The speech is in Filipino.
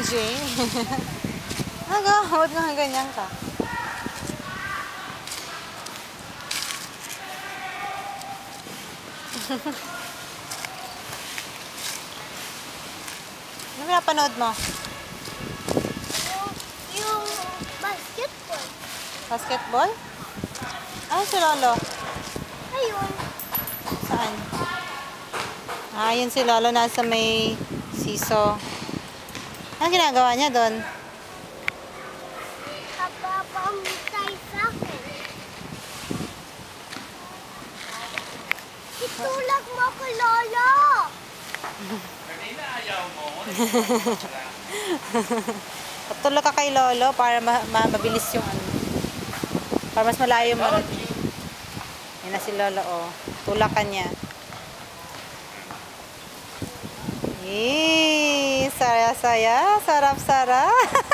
Jane. Huwag nga ganyan ka. Ano pinapanood mo? Yung basketball. Basketball? Ano si Lolo? Ayun. Saan? Yun si Lolo nasa may siso. Ano ginagawa niya doon? Kapapamutay sa akin. Itulak mo ko, Lolo! Kanina ayaw mo. Patulog ka kay Lolo para mabilis yung ano. Para mas malayo mo. Yan na si Lolo, oh. Tulak ka niya. Saya-saya. Sarap-sarap.